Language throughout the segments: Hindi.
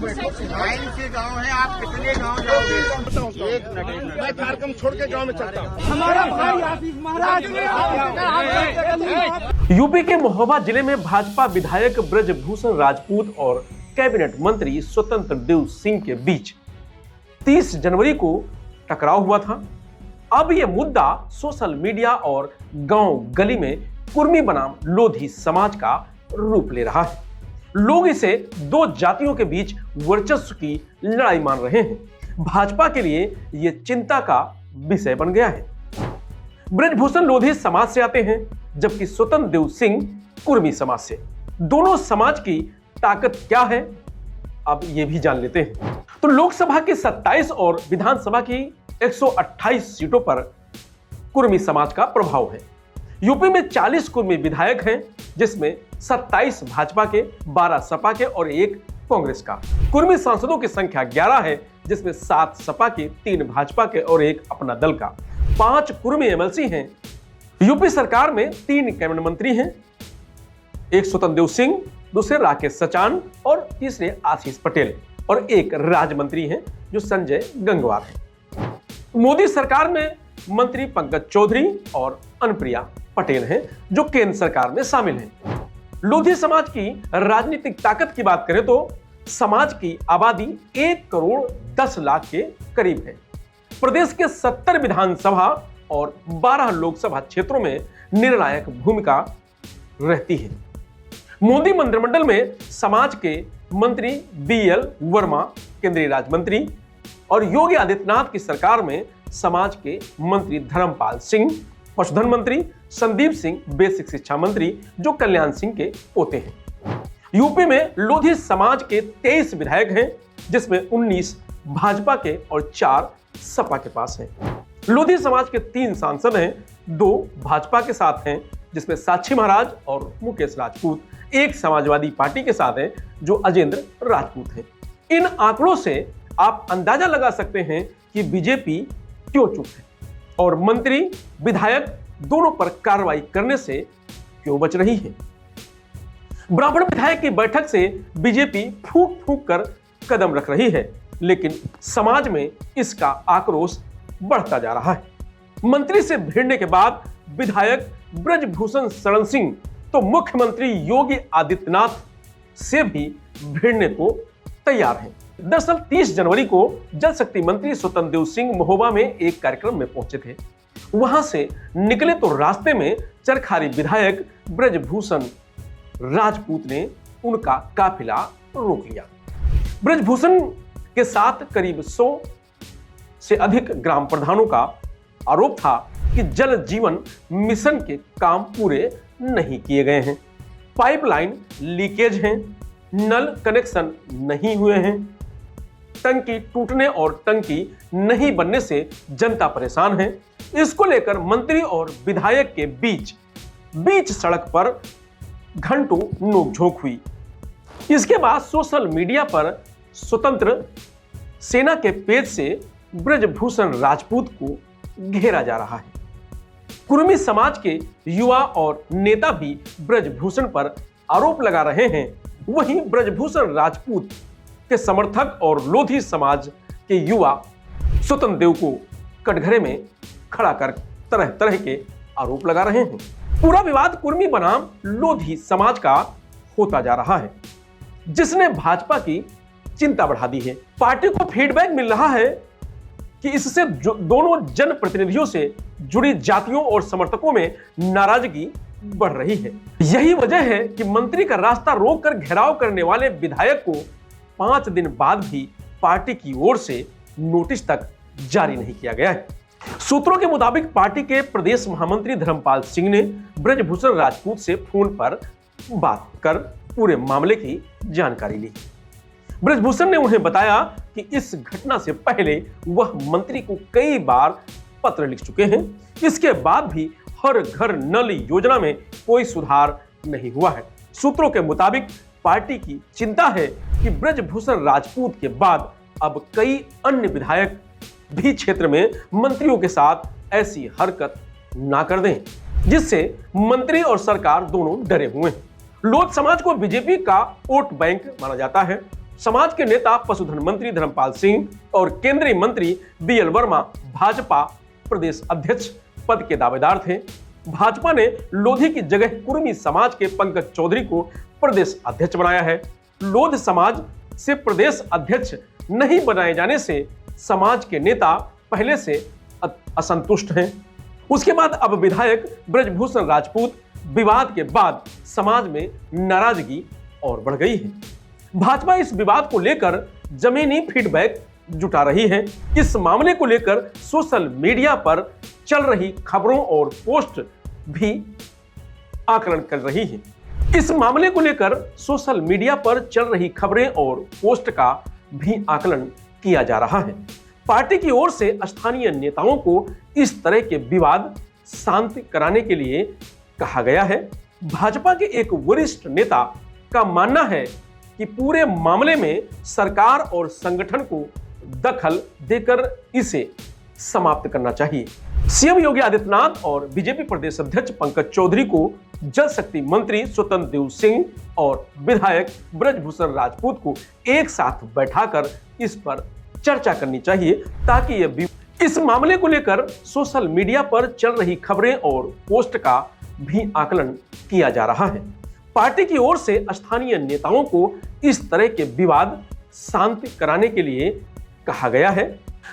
लाइन के गांव है, आप कितने गांव जाओगे? एक मिनट, मैं कार्यक्रम छोड़ के गांव में चलता हूँ। हमारा भाई आशीष महाराज। यूपी के महोबा जिले में भाजपा विधायक ब्रजभूषण राजपूत और कैबिनेट मंत्री स्वतंत्र देव सिंह के बीच 30 जनवरी को टकराव हुआ था। अब यह मुद्दा सोशल मीडिया और गांव गली में कुर्मी बनाम लोधी समाज का रूप ले रहा है। लोग इसे दो जातियों के बीच वर्चस्व की लड़ाई मान रहे हैं। भाजपा के लिए यह चिंता का विषय बन गया है। ब्रजभूषण लोधी समाज से आते हैं, जबकि स्वतंत्र देव सिंह कुर्मी समाज से। दोनों समाज की ताकत क्या है, अब यह भी जान लेते हैं। तो लोकसभा की 27 और विधानसभा की 128 सीटों पर कुर्मी समाज का प्रभाव है। यूपी में 40 कुर्मी विधायक हैं, जिसमें 27 भाजपा के, 12 सपा के और 1 कांग्रेस का। कुर्मी सांसदों की संख्या 11 है, जिसमें 7 सपा के, 3 भाजपा के और 1 अपना दल का। 5 कुर्मी एमएलसी हैं। यूपी सरकार में 3 कैबिनेट मंत्री हैं, एक स्वतंत्र देव सिंह, दूसरे राकेश सचान और तीसरे आशीष पटेल, और एक राज्य मंत्री हैं जो संजय गंगवार हैं। मोदी सरकार में मंत्री पंकज चौधरी और अनुप्रिया पटेल हैं, जो केंद्र सरकार में शामिल हैं। लोधी समाज की राजनीतिक ताकत की बात करें तो समाज की आबादी 1 करोड़ 10 लाख के करीब है। प्रदेश के 70 विधानसभा और 12 लोकसभा क्षेत्रों में निर्णायक भूमिका रहती है। मोदी मंत्रिमंडल में समाज के मंत्री बीएल वर्मा केंद्रीय राज्य मंत्री और योगी आदित्यनाथ की सरकार में समाज के मंत्री धर्मपाल सिंह पशुधन मंत्री, संदीप सिंह बेसिक शिक्षा मंत्री, जो कल्याण सिंह के पोते हैं। यूपी में लोधी समाज के 23 विधायक हैं, जिसमें 19 भाजपा के और 4 सपा के पास हैं। लोधी समाज के 3 सांसद हैं, 2 भाजपा के साथ हैं, जिसमें साक्षी महाराज और मुकेश राजपूत, 1 समाजवादी पार्टी के साथ हैं, जो अजेंद्र राजपूत हैं। इन आंकड़ों से आप अंदाजा लगा सकते हैं कि बीजेपी क्यों चुप है और मंत्री विधायक दोनों पर कार्रवाई करने से क्यों बच रही है। ब्राह्मण विधायक की बैठक से बीजेपी फूंक फूंक कर कदम रख रही है, लेकिन समाज में इसका आक्रोश बढ़ता जा रहा है। मंत्री से भिड़ने के बाद विधायक ब्रजभूषण शरण सिंह तो मुख्यमंत्री योगी आदित्यनाथ से भी भिड़ने को तैयार हैं। दरअसल 30 जनवरी को जल शक्ति मंत्री स्वतंत्र देव सिंह महोबा में एक कार्यक्रम में पहुंचे थे। वहां से निकले तो रास्ते में चरखारी विधायक ब्रजभूषण राजपूत ने उनका काफिला रोक लिया। ब्रजभूषण के साथ करीब 100 से अधिक ग्राम प्रधानों का आरोप था कि जल जीवन मिशन के काम पूरे नहीं किए गए हैं, पाइपलाइन लीकेज हैं, नल कनेक्शन नहीं हुए हैं, टंकी टूटने और टंकी नहीं बनने से जनता परेशान है। इसको लेकर मंत्री और विधायक के बीच सड़क पर घंटों नोकझोंक हुई। इसके बाद सोशल मीडिया पर स्वतंत्र सेना के पेज से ब्रजभूषण राजपूत को घेरा जा रहा है। कुर्मी समाज के युवा और नेता भी ब्रजभूषण पर आरोप लगा रहे हैं। वहीं ब्रजभूषण राजपूत के समर्थक और लोधी समाज के युवा स्वतंत्र देव को कटघरे में खड़ा कर तरह तरह के आरोप लगा रहे हैं। पूरा विवाद कुर्मी बनाम लोधी समाज का होता जा रहा है, जिसने भाजपा की चिंता बढ़ा दी है। पार्टी को फीडबैक मिल रहा है कि इससे दोनों जनप्रतिनिधियों से जुड़ी जातियों और समर्थकों में नाराजगी बढ़ रही है। यही वजह है कि मंत्री का रास्ता रोककर घेराव करने वाले विधायक को 5 दिन बाद भी पार्टी की ओर से नोटिस तक जारी नहीं किया गया है। सूत्रों के मुताबिक पार्टी के प्रदेश महामंत्री धर्मपाल सिंह ने ब्रजभूषण राजपूत से फोन पर बात कर पूरे मामले की जानकारी ली। ब्रजभूषण ने उन्हें बताया कि इस घटना से पहले वह मंत्री को कई बार पत्र लिख चुके हैं। इसके बाद भी हर घर नल योजना में कोई सुधार नहीं हुआ है। सूत्रों के मुताबिक पार्टी की चिंता है कि ब्रजभूषण राजपूत के बाद अब कई अन्य विधायक भी क्षेत्र में मंत्रियों के साथ ऐसी हरकत ना कर दें, जिससे मंत्री और सरकार दोनों डरे हुए हैं। लोध समाज को बीजेपी का वोट बैंक माना जाता है। समाज के नेता पशुधन मंत्री धर्मपाल सिंह और केंद्रीय मंत्री बीएल वर्मा भाजपा प्रदेश अध्यक्ष पद के दावेदार थे। भाजपा ने लोधी की जगह कुर्मी समाज के पंकज चौधरी को प्रदेश अध्यक्ष बनाया है। लोध समाज से प्रदेश अध्यक्ष नहीं बनाए जाने से समाज के नेता पहले से असंतुष्ट हैं। उसके बाद अब विधायक ब्रजभूषण राजपूत विवाद के बाद समाज में नाराजगी और बढ़ गई है। भाजपा इस विवाद को लेकर जमीनी फीडबैक जुटा रही है। इस मामले को लेकर सोशल मीडिया पर चल रही खबरों और पोस्ट भी आकलन कर रही है। इस मामले को लेकर सोशल मीडिया पर चल रही खबरें और पोस्ट का भी आकलन किया जा रहा है। पार्टी की ओर से स्थानीय नेताओं को इस तरह के विवाद शांत कराने के लिए कहा गया है। भाजपा के एक वरिष्ठ नेता का मानना है कि पूरे मामले में सरकार और संगठन को दखल देकर इसे समाप्त करना चाहिए। सीएम योगी आदित्यनाथ और बीजेपी प्रदेश अध्यक्ष पंकज चौधरी को जल शक्ति मंत्री स्वतंत्र देव सिंह और विधायक ब्रजभूषण राजपूत को एक साथ बैठाकर इस पर चर्चा करनी चाहिए ताकि इस मामले को लेकर सोशल मीडिया पर चल रही खबरें और पोस्ट का भी आकलन किया जा रहा है। पार्टी की ओर से स्थानीय नेताओं को इस तरह के विवाद शांत कराने के लिए कहा गया है।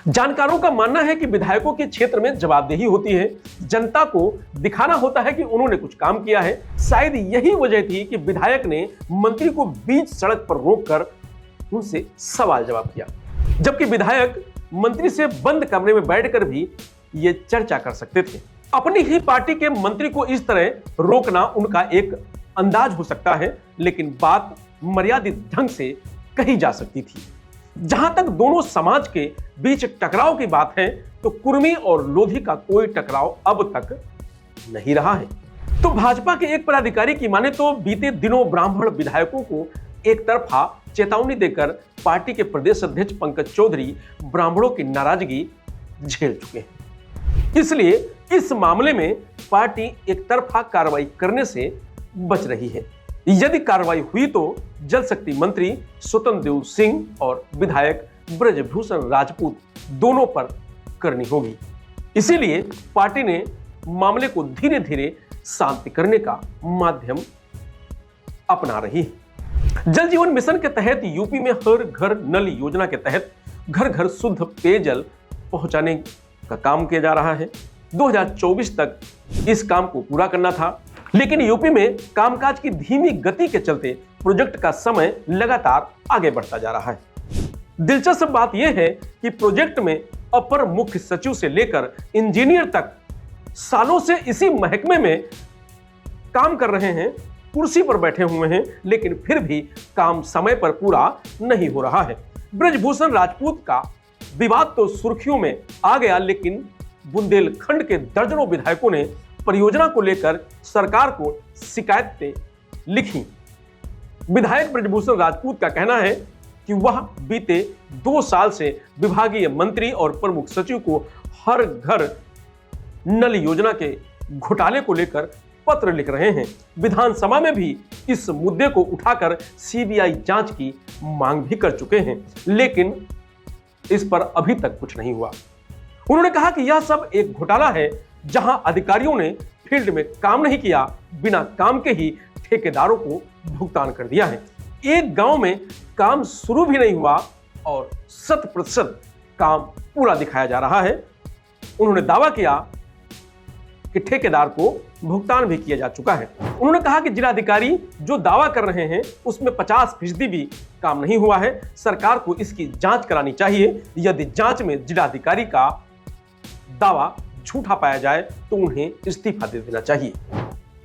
जानकारों का मानना है कि विधायकों के क्षेत्र में जवाबदेही होती है, जनता को दिखाना होता है कि उन्होंने कुछ काम किया है। शायद यही वजह थी कि विधायक ने मंत्री को बीच सड़क पर रोककर उनसे सवाल जवाब किया, जबकि विधायक मंत्री से बंद कमरे में बैठकर भी ये चर्चा कर सकते थे। अपनी ही पार्टी के मंत्री को इस तरह रोकना उनका एक अंदाज हो सकता है, लेकिन बात मर्यादित ढंग से कही जा सकती थी। जहां तक दोनों समाज के बीच टकराव की बात है तो कुर्मी और लोधी का कोई टकराव अब तक नहीं रहा है। तो भाजपा के एक पदाधिकारी की माने तो बीते दिनों ब्राह्मण विधायकों को एक तरफा चेतावनी देकर पार्टी के प्रदेश अध्यक्ष पंकज चौधरी ब्राह्मणों की नाराजगी झेल चुके हैं। इसलिए इस मामले में पार्टी एक तरफा कार्रवाई करने से बच रही है। यदि कार्रवाई हुई तो जल शक्ति मंत्री स्वतंत्र देव सिंह और विधायक ब्रजभूषण राजपूत दोनों पर करनी होगी। इसीलिए पार्टी ने मामले को धीरे धीरे शांत करने का माध्यम अपना रही है। जल जीवन मिशन के तहत यूपी में हर घर नल योजना के तहत घर घर शुद्ध पेयजल पहुंचाने का काम किया जा रहा है। 2024 तक इस काम को पूरा करना था, लेकिन यूपी में कामकाज की धीमी गति के चलते प्रोजेक्ट का समय लगातार आगे बढ़ता जा रहा है। दिलचस्प बात यह है कि प्रोजेक्ट में अपर मुख्य सचिव से लेकर इंजीनियर तक सालों से इसी महकमे में काम कर रहे हैं, कुर्सी पर बैठे हुए हैं, लेकिन फिर भी काम समय पर पूरा नहीं हो रहा है। ब्रजभूषण राजपूत का विवाद तो सुर्खियों में आ गया, लेकिन बुंदेलखंड के दर्जनों विधायकों ने परियोजना को लेकर सरकार को शिकायतें लिखी। विधायक ब्रजभूषण राजपूत का कहना है कि वह बीते 2 साल से विभागीय मंत्री और प्रमुख सचिव को हर घर नल योजना के घोटाले को लेकर पत्र लिख रहे हैं। विधानसभा में भी इस मुद्दे को उठाकर सीबीआई जांच की मांग भी कर चुके हैं, लेकिन इस पर अभी तक कुछ नहीं हुआ। उन्होंने कहा कि यह सब एक घोटाला है जहां अधिकारियों ने फील्ड में काम नहीं किया, बिना काम के ही ठेकेदारों को भुगतान कर दिया है। एक गांव में काम शुरू भी नहीं हुआ और 100% काम पूरा दिखाया जा रहा है। उन्होंने दावा किया कि ठेकेदार को भुगतान भी किया जा चुका है। उन्होंने कहा कि जिलाधिकारी जो दावा कर रहे हैं उसमें 50% भी काम नहीं हुआ है। सरकार को इसकी जांच करानी चाहिए। यदि जांच में जिलाधिकारी का दावा झूठा पाया जाए तो उन्हें इस्तीफा दे देना चाहिए।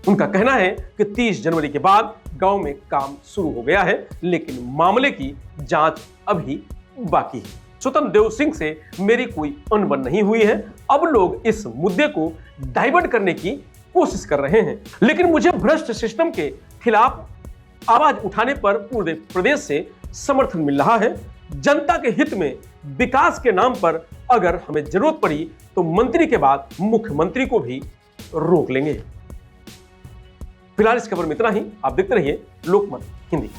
उनका कहना है कि 30 जनवरी के बाद गांव में काम शुरू हो गया है, लेकिन मामले की जांच अभी बाकी है। स्वतंत्र देव सिंह से मेरी कोई अनबन नहीं हुई है। अब लोग इस मुद्दे को डाइवर्ट करने की कोशिश कर रहे हैं, लेकिन मुझे भ्रष्ट सिस्टम के खिलाफ आवाज उठाने पर पूरे प्रदेश से समर्थन मिल रहा है। जनता के हित में विकास के नाम पर अगर हमें जरूरत पड़ी तो मंत्री के बाद मुख्यमंत्री को भी रोक लेंगे। फिलहाल इस खबर में इतना ही। आप देखते रहिए लोकमत हिंदी।